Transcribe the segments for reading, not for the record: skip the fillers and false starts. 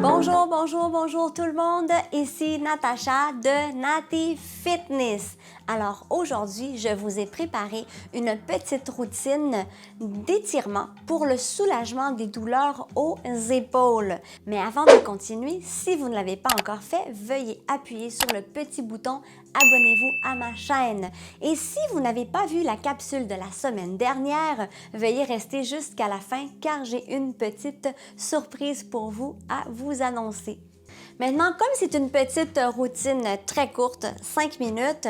Bonjour, bonjour, bonjour tout le monde, ici Natacha de Nati Fitness. Alors aujourd'hui, je vous ai préparé une petite routine d'étirement pour le soulagement des douleurs aux épaules. Mais avant de continuer, si vous ne l'avez pas encore fait, veuillez appuyer sur le petit bouton abonnez-vous à ma chaîne. Et si vous n'avez pas vu la capsule de la semaine dernière, veuillez rester jusqu'à la fin car j'ai une petite surprise pour vous à vous annoncer. Maintenant, comme c'est une petite routine très courte, 5 minutes,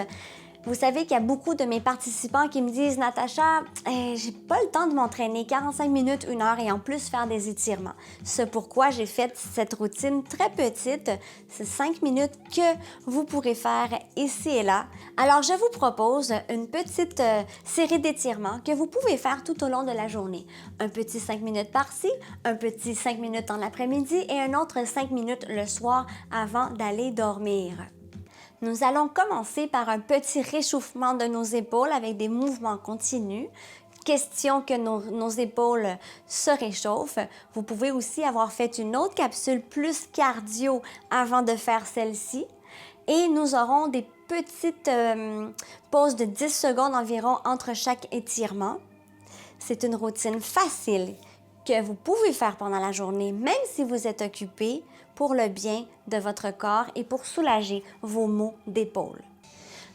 vous savez qu'il y a beaucoup de mes participants qui me disent « Natacha, j'ai pas le temps de m'entraîner 45 minutes, 1 heure et en plus faire des étirements. » C'est pourquoi j'ai fait cette routine très petite, c'est 5 minutes que vous pourrez faire ici et là. Alors, je vous propose une petite série d'étirements que vous pouvez faire tout au long de la journée. Un petit 5 minutes par-ci, un petit 5 minutes en après-midi et un autre 5 minutes le soir avant d'aller dormir. Nous allons commencer par un petit réchauffement de nos épaules avec des mouvements continus. Question que nos épaules se réchauffent. Vous pouvez aussi avoir fait une autre capsule plus cardio avant de faire celle-ci. Et nous aurons des petites pauses de 10 secondes environ entre chaque étirement. C'est une routine facile que vous pouvez faire pendant la journée, même si vous êtes occupé, pour le bien de votre corps et pour soulager vos maux d'épaule.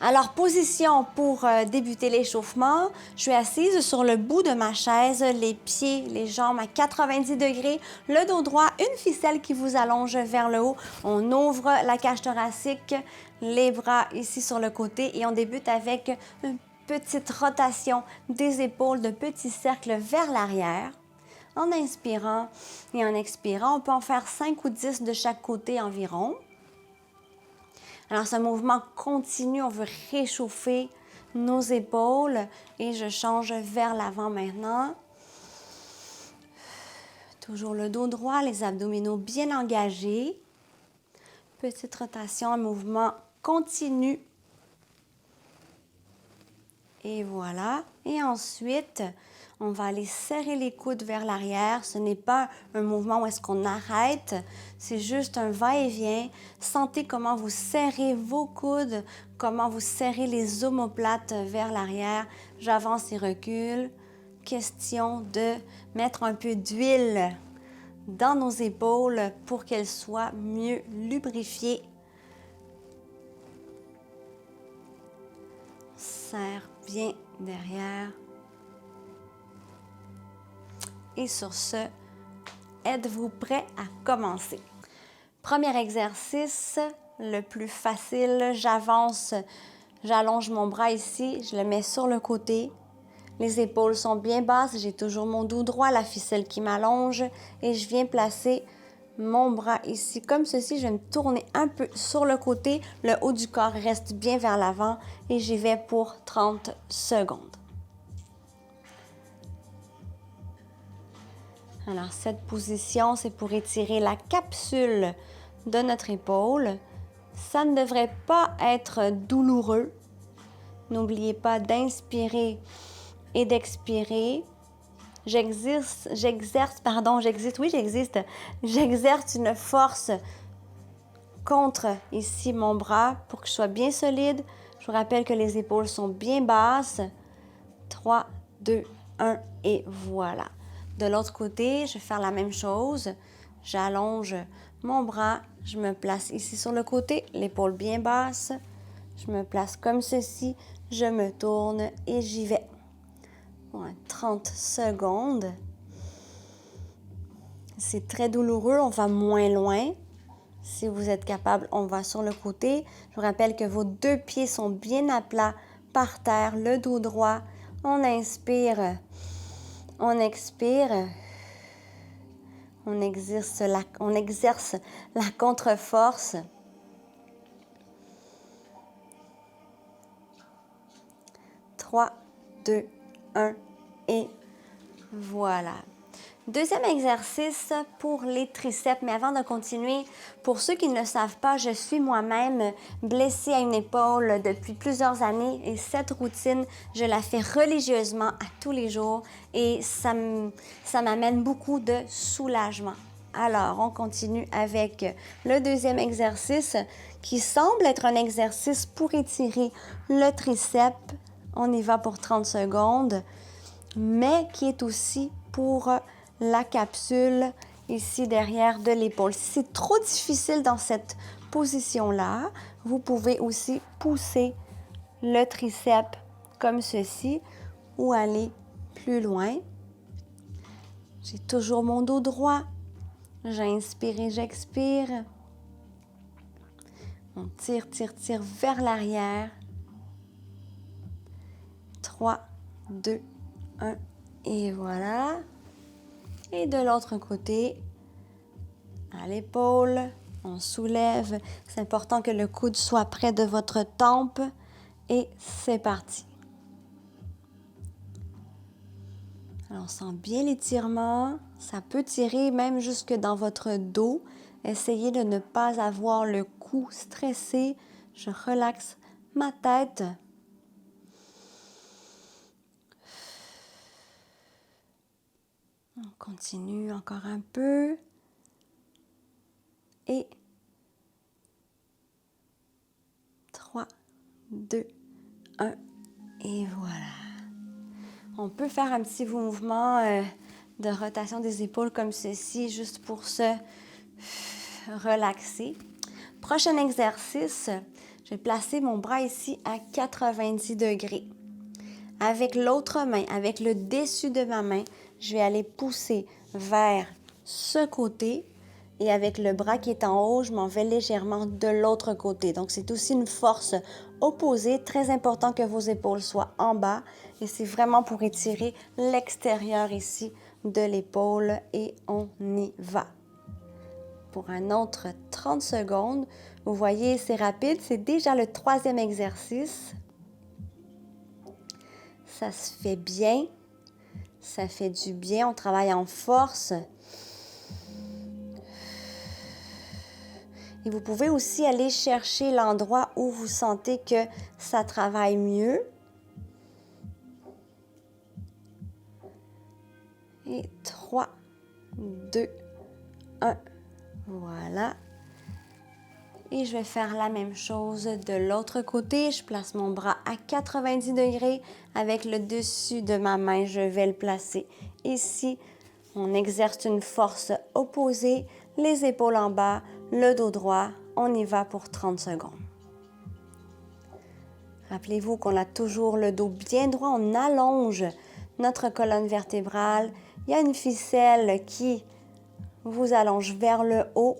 Alors, position pour débuter l'échauffement. Je suis assise sur le bout de ma chaise, les pieds, les jambes à 90 degrés, le dos droit, une ficelle qui vous allonge vers le haut. On ouvre la cage thoracique, les bras ici sur le côté et on débute avec une petite rotation des épaules de petits cercles vers l'arrière. En inspirant et en expirant, on peut en faire 5 ou 10 de chaque côté environ. Alors, ce mouvement continu, on veut réchauffer nos épaules et je change vers l'avant maintenant. Toujours le dos droit, les abdominaux bien engagés. Petite rotation, un mouvement continu. Et voilà. Et ensuite, on va aller serrer les coudes vers l'arrière. Ce n'est pas un mouvement où est-ce qu'on arrête, c'est juste un va-et-vient. Sentez comment vous serrez vos coudes, comment vous serrez les omoplates vers l'arrière. J'avance et recule. Question de mettre un peu d'huile dans nos épaules pour qu'elles soient mieux lubrifiées. Serre bien derrière. Et sur ce, êtes-vous prêt à commencer? Premier exercice, le plus facile, j'avance, j'allonge mon bras ici, je le mets sur le côté. Les épaules sont bien basses, j'ai toujours mon dos droit, la ficelle qui m'allonge et je viens placer mon bras ici comme ceci. Je vais me tourner un peu sur le côté, le haut du corps reste bien vers l'avant et j'y vais pour 30 secondes. Alors, cette position, c'est pour étirer la capsule de notre épaule. Ça ne devrait pas être douloureux. N'oubliez pas d'inspirer et d'expirer. J'exerce une force contre ici mon bras pour que je sois bien solide. Je vous rappelle que les épaules sont bien basses. 3, 2, 1 et voilà. De l'autre côté, je vais faire la même chose. J'allonge mon bras, je me place ici sur le côté, l'épaule bien basse. Je me place comme ceci, je me tourne et j'y vais. Bon, 30 secondes. C'est très douloureux, on va moins loin. Si vous êtes capable, on va sur le côté. Je vous rappelle que vos 2 pieds sont bien à plat par terre, le dos droit. On inspire. On expire, on exerce la contre-force. Trois, 2, 1 et voilà. Deuxième exercice pour les triceps, mais avant de continuer, pour ceux qui ne le savent pas, je suis moi-même blessée à une épaule depuis plusieurs années et cette routine, je la fais religieusement à tous les jours et ça m'amène beaucoup de soulagement. Alors, on continue avec le deuxième exercice qui semble être un exercice pour étirer le triceps. On y va pour 30 secondes, mais qui est aussi pour la capsule ici derrière de l'épaule. Si c'est trop difficile dans cette position-là, vous pouvez aussi pousser le triceps comme ceci ou aller plus loin. J'ai toujours mon dos droit. J'inspire et j'expire. On tire, tire, tire vers l'arrière. 3, 2, 1 et voilà. Et de l'autre côté, à l'épaule, on soulève. C'est important que le coude soit près de votre tempe. Et c'est parti. Alors, on sent bien l'étirement. Ça peut tirer même jusque dans votre dos. Essayez de ne pas avoir le cou stressé. Je relaxe ma tête. On continue encore un peu. Et 3, 2, 1. Et voilà. On peut faire un petit mouvement de rotation des épaules comme ceci, juste pour se relaxer. Prochain exercice, je vais placer mon bras ici à 90 degrés. Avec l'autre main, avec le dessus de ma main, je vais aller pousser vers ce côté et avec le bras qui est en haut, je m'en vais légèrement de l'autre côté. Donc, c'est aussi une force opposée. Très important que vos épaules soient en bas et c'est vraiment pour étirer l'extérieur ici de l'épaule et on y va. Pour un autre 30 secondes, vous voyez, c'est rapide. C'est déjà le troisième exercice. Ça se fait bien. Ça fait du bien. On travaille en force. Et vous pouvez aussi aller chercher l'endroit où vous sentez que ça travaille mieux. Et 3, 2, 1. Voilà. Et je vais faire la même chose de l'autre côté. Je place mon bras à 90 degrés. Avec le dessus de ma main, je vais le placer ici. On exerce une force opposée. Les épaules en bas, le dos droit. On y va pour 30 secondes. Rappelez-vous qu'on a toujours le dos bien droit. On allonge notre colonne vertébrale. Il y a une ficelle qui vous allonge vers le haut.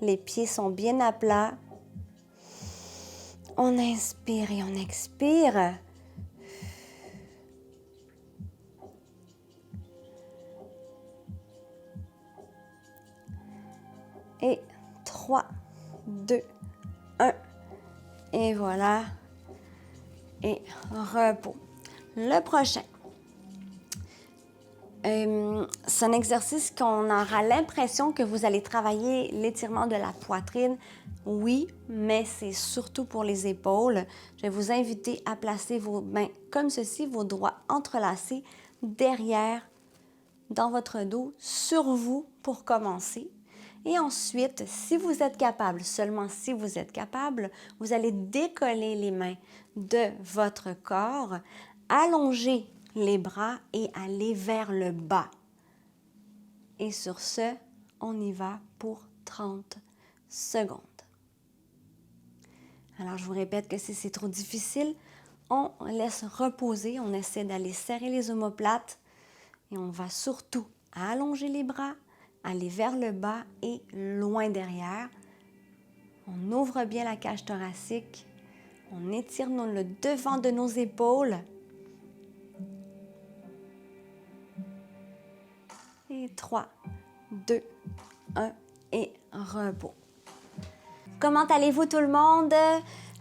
Les pieds sont bien à plat. On inspire et on expire. Et 3, 2, 1. Et voilà. Et repos. Le prochain. C'est un exercice qu'on aura l'impression que vous allez travailler l'étirement de la poitrine. Oui, mais c'est surtout pour les épaules. Je vais vous inviter à placer vos mains comme ceci, vos doigts entrelacés derrière, dans votre dos, sur vous pour commencer. Et ensuite, si vous êtes capable, seulement si vous êtes capable, vous allez décoller les mains de votre corps, allonger les bras et aller vers le bas. Et sur ce, on y va pour 30 secondes. Alors, je vous répète que si c'est trop difficile, on laisse reposer, on essaie d'aller serrer les omoplates et on va surtout allonger les bras, aller vers le bas et loin derrière. On ouvre bien la cage thoracique, on étire le devant de nos épaules. Et 3, 2, 1 et repos. Comment allez-vous tout le monde?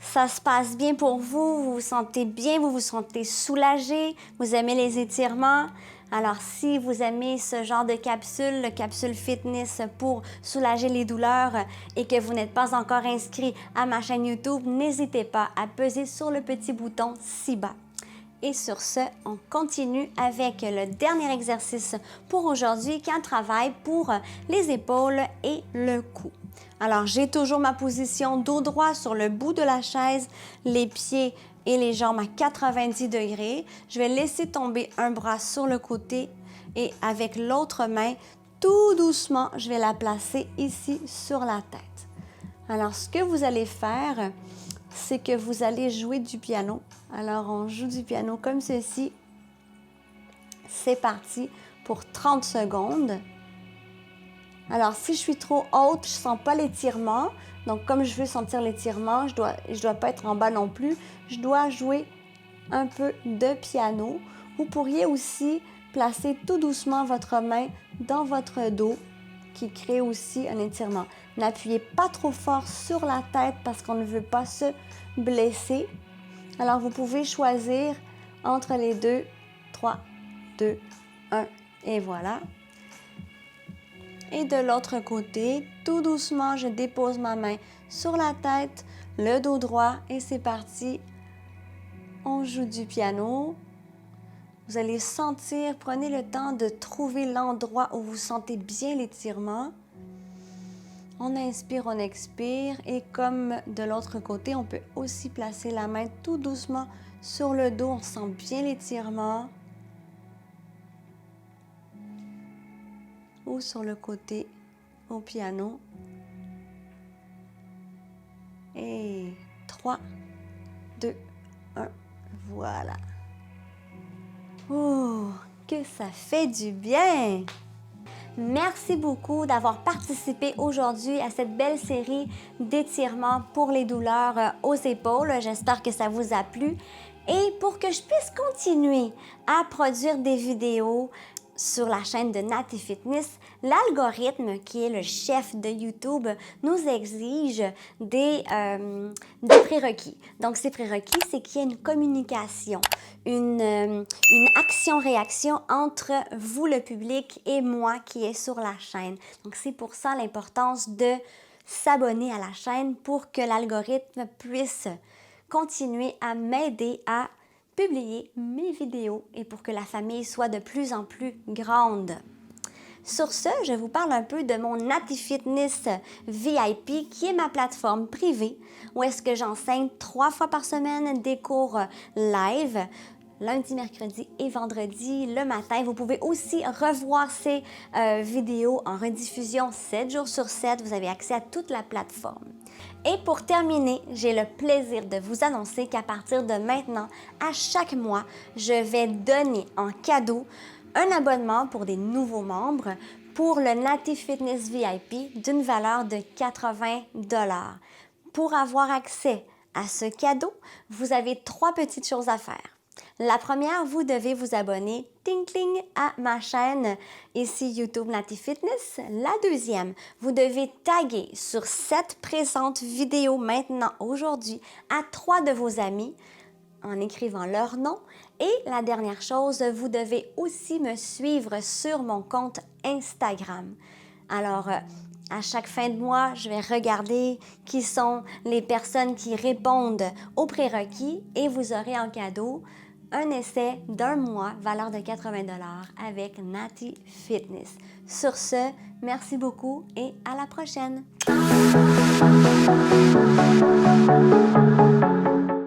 Ça se passe bien pour vous? Vous vous sentez bien? Vous vous sentez soulagé? Vous aimez les étirements? Alors, si vous aimez ce genre de capsule fitness pour soulager les douleurs et que vous n'êtes pas encore inscrit à ma chaîne YouTube, n'hésitez pas à peser sur le petit bouton ci-bas. Et sur ce, on continue avec le dernier exercice pour aujourd'hui qui est un travail pour les épaules et le cou. Alors, j'ai toujours ma position dos droit sur le bout de la chaise, les pieds et les jambes à 90 degrés. Je vais laisser tomber un bras sur le côté et avec l'autre main, tout doucement, je vais la placer ici sur la tête. Alors, ce que vous allez faire, c'est que vous allez jouer du piano. Alors, on joue du piano comme ceci. C'est parti pour 30 secondes. Alors, si je suis trop haute, je ne sens pas l'étirement. Donc, comme je veux sentir l'étirement, je dois pas être en bas non plus. Je dois jouer un peu de piano. Vous pourriez aussi placer tout doucement votre main dans votre dos qui crée aussi un étirement. N'appuyez pas trop fort sur la tête parce qu'on ne veut pas se blesser. Alors, vous pouvez choisir entre les deux. 3, 2, 1 et voilà. Et de l'autre côté, tout doucement, je dépose ma main sur la tête, le dos droit et c'est parti. On joue du piano. Vous allez sentir, prenez le temps de trouver l'endroit où vous sentez bien l'étirement. On inspire, on expire et comme de l'autre côté, on peut aussi placer la main tout doucement sur le dos. On sent bien l'étirement. Ou sur le côté au piano. Et 3, 2, 1, voilà. Oh, que ça fait du bien! Merci beaucoup d'avoir participé aujourd'hui à cette belle série d'étirements pour les douleurs aux épaules. J'espère que ça vous a plu. Et pour que je puisse continuer à produire des vidéos sur la chaîne de Nati Fitness, l'algorithme qui est le chef de YouTube nous exige des prérequis. Donc, ces prérequis, c'est qu'il y ait une communication, une action-réaction entre vous, le public, et moi qui est sur la chaîne. Donc, c'est pour ça l'importance de s'abonner à la chaîne pour que l'algorithme puisse continuer à m'aider à publier mes vidéos et pour que la famille soit de plus en plus grande. Sur ce, je vous parle un peu de mon Nati Fitness VIP qui est ma plateforme privée où est-ce que j'enseigne 3 fois par semaine des cours live, lundi, mercredi et vendredi le matin. Vous pouvez aussi revoir ces vidéos en rediffusion 7 jours sur 7. Vous avez accès à toute la plateforme. Et pour terminer, j'ai le plaisir de vous annoncer qu'à partir de maintenant, à chaque mois, je vais donner en cadeau un abonnement pour des nouveaux membres pour le Nati Fitness VIP d'une valeur de 80 $. Pour avoir accès à ce cadeau, vous avez 3 petites choses à faire. La première, vous devez vous abonner, ting ting, à ma chaîne ici YouTube Nati Fitness. La deuxième, vous devez taguer sur cette présente vidéo maintenant, aujourd'hui, à 3 de vos amis en écrivant leur nom. Et la dernière chose, vous devez aussi me suivre sur mon compte Instagram. Alors, à chaque fin de mois, je vais regarder qui sont les personnes qui répondent aux prérequis et vous aurez en cadeau un essai d'1 mois, valeur de 80 $ avec Nati Fitness. Sur ce, merci beaucoup et à la prochaine!